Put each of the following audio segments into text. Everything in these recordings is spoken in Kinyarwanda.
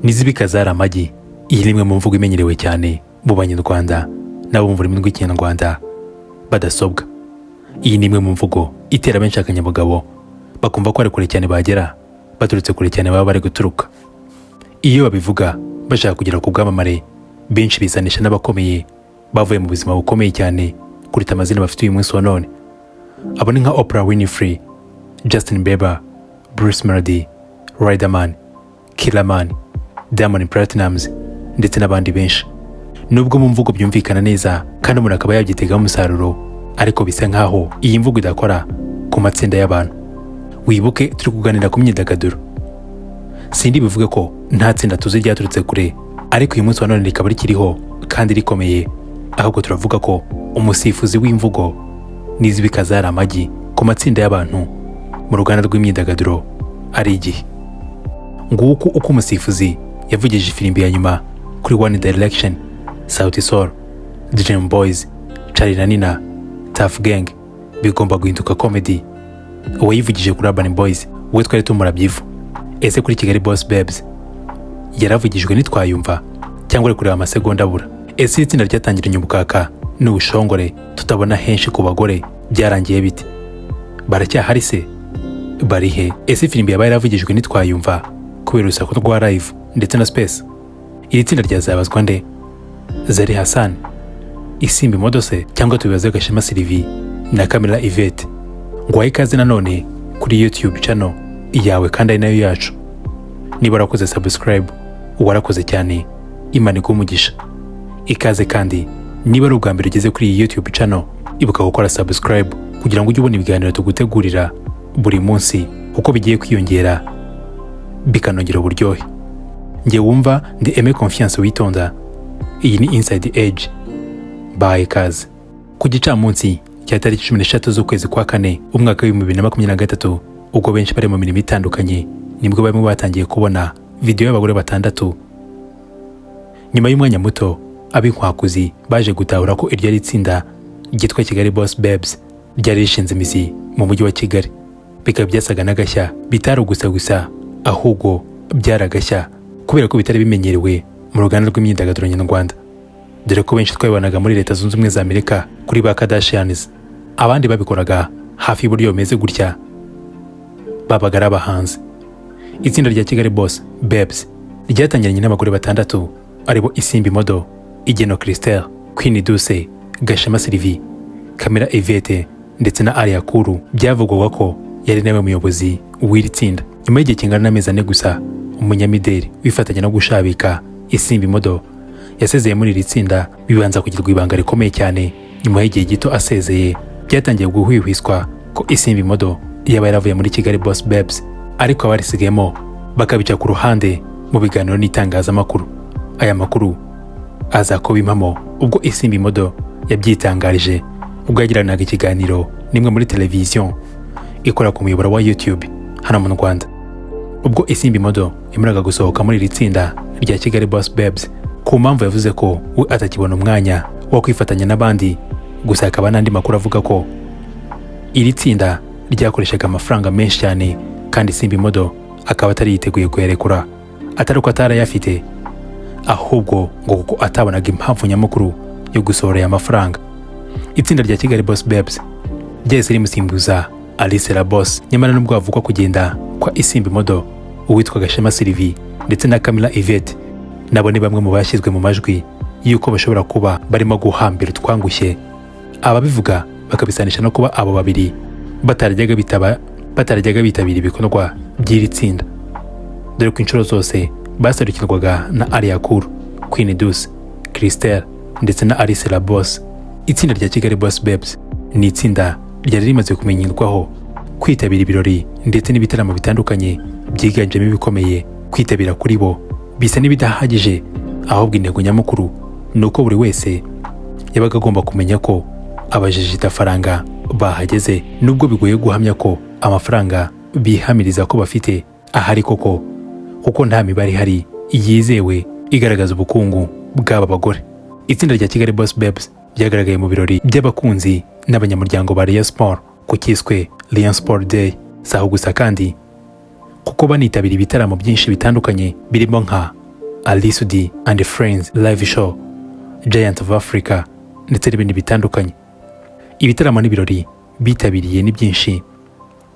n'izibika zari amagi. Iyi ni imwe mu mvugo imenyerewe cyane mu banyarwanda n'abumva ururimi rw'ikinyarwanda badasobwa. Iyi ni imwe mu mvugo itera benshi akanyabugabo, bakumva ko ari kure cyane bagera, baturutse kure cyane baba bari guturuka. Iyo babivuga bashaka kugera ku bwamamare, benshi bisanisha n'abakomeye bavuye mu buzima bukomeye cyane kuruta amazina bafite uyu munsi wa none. Abo ni nka Oprah Winfrey, Justin Bieber, Bruce Melody, Riderman, Killerman, Diamond Platnumz ndetse n'abandi benshi. Nubwo mu mvugo byumvikana neza kandi umuntu akaba yabyitegaho umusaruro, ariko bisa nkaho iyi mvugo idakora ku matsinda y'abantu. Wibuke turi kuganira ku myidagaduro. Sindi bivuge ko nta tsinda tuzi ryaturutse kure, ariko uyu munsi wa none rikaba rikiriho kandi rikomeye, ahubwo turavuga ko umusifuzi w'imvugo n'izibika zari amagi ku matsinda y'abantu mu ruganda rw'imyidagaduro ari igihe. Nguko uko umusifuzi yavugije ifirimbi ya nyuma kuri One Direction, Sauti Sol, Dream Boys, Charly na Nina, Tough Gang bigomba guhinduka comedy. Uwayivugije kuri Urban Boys we twari tumurabyivu. Ese kuri Kigali Boss Babes yaravugijwe nitwayumva cyangwa ari kureba amasegonda abura? Ese itsinda ryatangiranye ubukaka n'ubushongore tutabona henshi ku bagore byarangiye bite? Baracyahari se? Bari he? Ese filimbi yabaye yaravugijwe nitwayumva kubera urusaku rwa live ndetse na space? Iri tsinda ryazabazwa nde? Zari Hassan, Isimbi Modose cyangwa tubibaze Gashema Sylvie na Camilla Yvette? Ngwaye ikaze nanone kuri YouTube channel iyawe kandi ari nayo yacu. Niba warakoze subscribe, warakoze cyane, Imana igumugisha. Ikaze kandi niba ari ubwa mbere ugeze kuri iyi YouTube channel, ibuka gukora subscribe kugira ngo ujye ubona ibiganiro tugutegurira buri munsi uko bigiye kwiyongera bikanongera uburyohe. Nge wumva ndi Aime Confiance Witonda. Iyi ni Inside Edge by Ikaze. Ku gicamunsi cya tariki 16 z'ukwezi kwa kane umwaka wa 2023, ubwo benshi bari mu mirimo itandukanye, nibwo bamwe batangiye kubona video y'abagore batandatu. Nyuma y'umwanya muto, abinkwakuzi baje gutahura ko iryo ari itsinda ryitwa Kigali Boss Babes ryari rishinze imizi mu mujyi wa Kigali. Bikaba byasaga n'agashya, bitari gusa ahubwo byaragashya kubera ko bitari bimenyerewe mu ruganda rw'imyidagaduro nyarwanda, dore ko benshi twabibonaga muri Leta Zunze Ubumwe za Amerika kuri ba Kardashians. Abandi babikoraga hafi y'uburyo bumeze gutya babaga ari abahanzi. Itsinda rya Kigali Boss Babes ryatangiranye n'abagore batandatu, aribo Isimbi Modo, Igeno Christelle, Queen Duse, Gashema Sylvie, Camilla Yvette ndetse na Alia Kuru. Byavugwaga ko yari nawe muyobozi w'Byiritsind. Nyuma y'igihe kingana n'amezi 4 gusa, umunyamideli wifatanya no gushabika Isimbi Modo yasezeye muri iri tsinda, bibanza kugirwa ibanga rikomeye cyane. Nyuma y'igihe gito asezeye, byatangiye guhwihwiswa ko Isimbi Modo yaba yaravuye muri Kigali Boss Babes, ariko abarisigayemo bakabica ku ruhande mu biganiro n'itangazamakuru. Aya makuru aza ko bimamo ubwo Isimbi Modo yabyitangarije ubwo yagiranaga ikiganiro nimwe muri televiziyo ikora ku muyoboro wa YouTube hano mu Rwanda. Ubwo Isimbi Modo yamuraga gusohoka muri iri tsinda rya Kigali Boss Babes, ku mpamvu yavuze ko we atakibona umwanya wo kwifatanya n'abandi. Gusa akaba n'andi makuru avuga ko iri tsinda ryakoreshaga amafaranga menshi cyane, kandi Isimbi Modo akaba atari yiteguye kuyerekura, atari uko atarayafite, ahubwo ngo kuko atabonaga impamvu nyamukuru yo gusohora aya mafaranga. Itsinda rya Kigali Boss Babes ryahise rimusimbuza Alice la Boss. Nyamara nubwo havugwa kugenda kwa Isimbi Modo, uwitwa Gashema Sylvie ndetse na Camilla Yvette nabo ni bamwe mu bashyizwe mu majwi yuko bashobora kuba barimo guhambira utwangushye. Ababivuga bakabisanisha no kuba abo babiri batarajyaga bitabira ibikorwa by'iri tsinda, dore ko inshuro zose basarukirwaga na Alia Kuru, Queen Duse, Christelle ndetse na Alice la Boss. Itsinda rya Kigali Boss Babes ni itsinda ryari rimaze kumenyerwaho kwitabira ibirori ndetse n'ibitaramo bitandukanye byiganjemo ibikomeye. Kwitabira kuri bo bisa n'ibidahagije, ahubwo intego nyamukuru ni uko buri wese yabaga agomba kumenya ko abajijita faranga bahageze, nubwo bigoye guhamya ko amafaranga bihamiriza ko bafite ahari koko, kuko nta mibare ihari yizewe igaragaza ubukungu bw'aba bagore. Itsinda rya Kigali Boss Babes byagaragaye mu birori by'abakunzi n'abanyamuryango ba Rayon Sport ku kiswe Rayon Sport Day. Saho gusa kandi kuko banitabira ibitaramo byinshi bitandukanye birimo nka Alisudi and Friends Live Show, Giant of Africa ndetse n'ibindi bitandukanye. Ibitaramo n'ibirori bitabiriye ni byinshi,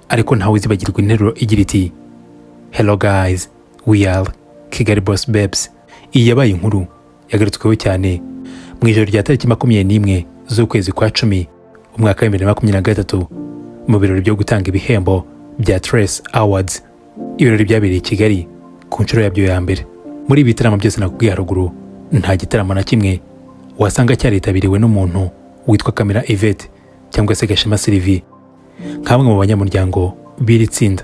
ariko ntawe uzibagirwa interuro igira iti Hello guys, we are Kigali Boss Babes. Iyi yabaye inkuru yagarutsweho cyane mu ijoro rya tariki 21 z'ukwezi kwa 10 umwaka wa 2023 mu birori byo gutanga ibihembo bya Trace Awards. Ibirori byabereye i Kigali ku nshuro yabyo ya mbere. Muri ibi bitaramo byose nakubwiye haruguru, nta gitaramo na kimwe wasanga cyaritabiriwe n'umuntu witwa Kamera Yvette cyangwa se Gashema Sylvie. Nk'amwe mu banyamuryango byiritsind,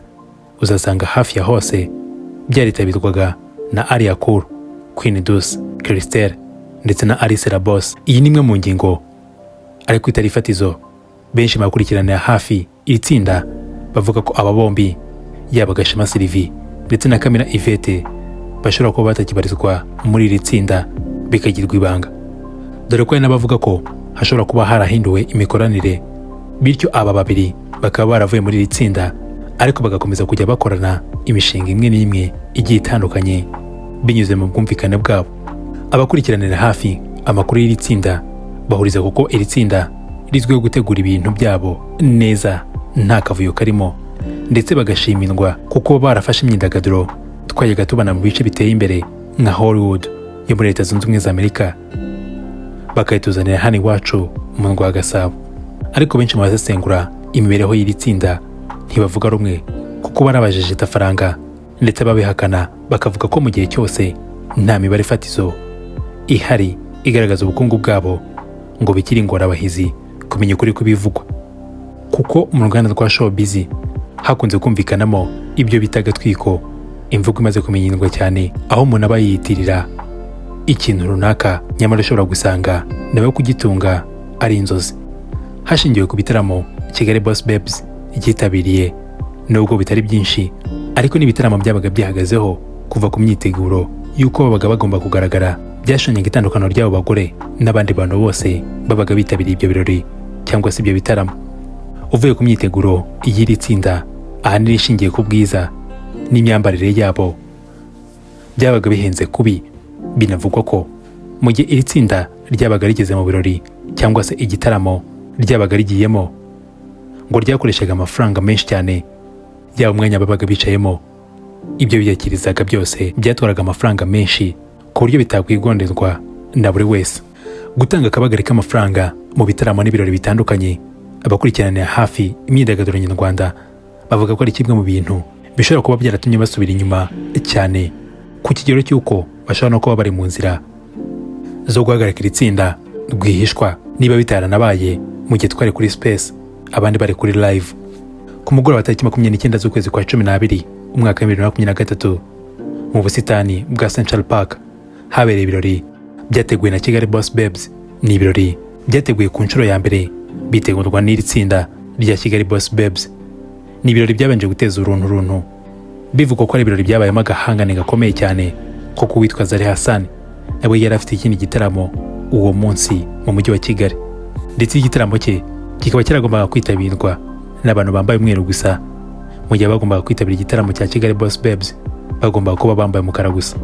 uzasanga hafi ya hose byaritabirwaga na Aria Cool, Queen Dus, Christelle ndetse na Alice la Boss. Iyi ni imwe mu ngingo ariko itari fatizo benshi bakurikiranira hafi iri tsinda bavuga ko aba bombi, yaba Gashema Sylvie ndetse na Kamera Yvette, bashobora kuba batakibarizwa muri iri tsinda bikagirwa ibanga, dore ko hari n'abavuga ko hashobora kuba harahinduwe imikoranire, bityo aba babiri bakaba baravuye muri iri tsinda ariko bagakomeza kujya bakorana imishinga imwe n'imwe igiye itandukanye binyuze mu bwumvikane bwabo. Abakurikiranira hafi amakuru y'iri tsinda bahuriza kuko iri tsinda rizwiho gutegura ibintu byabo neza nta kavuyo karimo, ndetse bagashimirwa kuko barafashe imyidagaduro twajyaga tubana mu bice biteye imbere nka Hollywood yo muri Leta Zunze Ubumwe za Amerika bakayituzanira hano iwacu mu Rwa Gasabo. Ariko benshi mu basesengura imibereho y'iri tsinda ntibavuga rumwe kuko barabajije itafaranga ndetse babihakana, bakavuga ko mu gihe cyose nta mibare fatizo ihari igaragaza ubukungu bwabo ngo bikiri ingorabahizi kumenya ukuri kubivugwa, kuko mu ruganda rwa showbiz hakunze kumvikanamo ibyo bita agatwiko, imvugo imaze kumenyerwa cyane, aho umuntu aba yiyitirira ikintu runaka nyamara ushobora gusanga nawe kugitunga ari inzozi. Hashingiwe ku bitaramo Kigali Boss Babes yitabiriye, nubwo bitari byinshi ariko n'ibitaramo byabaga byihagazeho kuva ku myiteguro y'uko babaga bagomba kugaragara, byashonyaga itandukaniro ry'abo bagore n'abandi bantu bose babaga bitabiriye ibyo birori cyangwa se ibyo bitaramo. Uvuye ku myiteguro y'iri tsinda ahanini ishingiye ku bwiza n'imyambarire yabo, byabaga bihenze kubi. Binavugwa ko mu gihe iri tsinda ryabaga rigeze mu birori cyangwa se igitaramo ryabaga rigiyemo, ngo ryakoreshaga amafaranga menshi cyane, yaba umwanya babaga bicayemo, ibyo biyakirizaga byose byatwaraga amafaranga menshi ku buryo bitakwigonderwa na buri wese. Gutanga akabagari k'amafaranga mu bitaramo n'ibirori bitandukanye, abakurikiranira hafi imyidagaduro nyarwanda bavuga ko ari kimwe mu bintu bishobora kuba byaratumye basubira inyuma cyane, ku kigero cy'uko bashobora no kuba bari mu nzira zo guhagarika iri tsinda rwihishwa niba bitaranabaye mu gihe twari kuri space abandi bari kuri live. Ku mugoroba wa tariki 29 z'ukwezi kwa 12 umwaka wa 2023 mu busitani bwa Central Park habereye ibirori byateguwe na Kigali Boss Babes. Ni ibirori byateguwe ku nshuro ya mbere bitegurwa n'iri tsinda rya Kigali Boss Babes. Ni ibirori byabanje guteza uruntu bivugwa ko ari ibirori byabayemo agahangane gakomeye cyane ko kuwitwa Zari Hassan nawe yari afite ikindi gitaramo uwo munsi mu mujyi wa Kigali, ndetse igitaramo cye kikaba cyaragombaga kwitabirwa n'abantu bambaye umweru gusa, mu gihe bagombaga kwitabira igitaramo cya Kigali Boss Babes bagombaga kuba bambaye umukara gusa.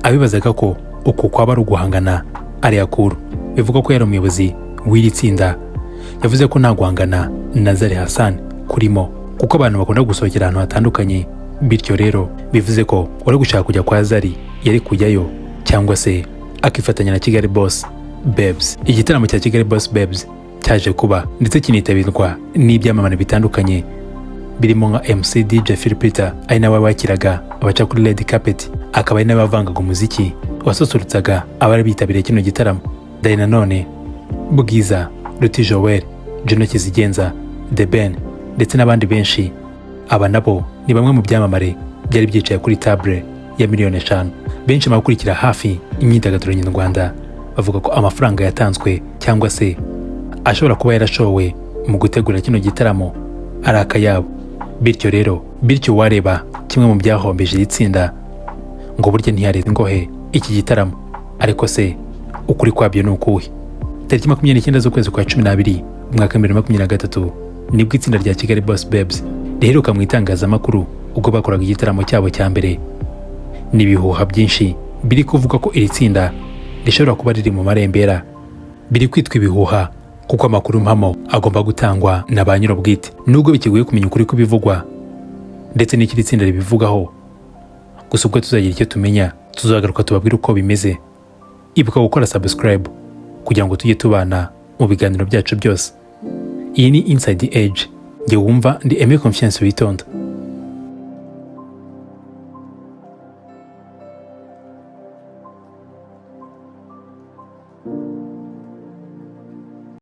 Abibazaga ko uko kwaba ari uguhangana ari akuru. Bivuga ko yari umuyobozi w'iri tsinda yavuze ko nta guhangana na Zari Hassan kurimo kuko abantu bakunda gusohokera ahantu hatandukanye, bityo rero bivuze ko uri gushaka kujya kwa Zari yari kujyayo cyangwa se akifatanya na Kigali Boss Babes. Igitaramo cya Kigali Boss Babes cyaje kuba ndetse kinitabirwa n'ibyamamare bitandukanye birimo nka MC DJ Philipita, ari nawe wakiraga abaca kuri red carpet, akaba ari nawe wavangaga umuziki wasusurutsaga abari bitabiriye kino gitaramo. Dai nanone Bwiza, Ruti Joel, Juno Kizigenza, The Ben ndetse n'abandi benshi. Aba nabo ni bamwe mu byamamare byari byicaye kuri table ya miliyoni 5. Benshi bakurikira hafi imyidagaduro nyarwanda bavuga ko amafaranga yatanzwe cyangwa se ashobora kuba yarashowe mu gutegura kino gitaramo ari akayabo. Bityo wareba kimwe mu byahombeje itsinda ngo burya ntiyareze ngohe iki gitaramo. Ariko se ukuri kwabyo ni ukuhe? Tariki 29 z'ukwezi kwa 12 umwaka wa 2023 nibwo itsinda rya Kigali Boss Babes riheruka mu itangazamakuru ubwo bakoraga igitaramo cyabo cya mbere. N'ibihuha byinshi biri kuvuga ko iri tsinda rishobora kuba riri mu marembera, biri kwitwa ibihuha kuko amakuru mpamo agomba gutangwa na ba nyir'ubwite. Nubwo bikigoye kumenya ukuri kubivugwa ndetse n'ikiri tsinda ribivugaho, gusa ubwo tuzagira icyo tumenya tuzagaruka tubabwire uko bimeze. Ibuka gukora subscribe kugira ngo tujye tubana mu biganiro byacu byose. Iyi ni Inside the Edge. Njye wumva ndi Aime Confiance Witonda.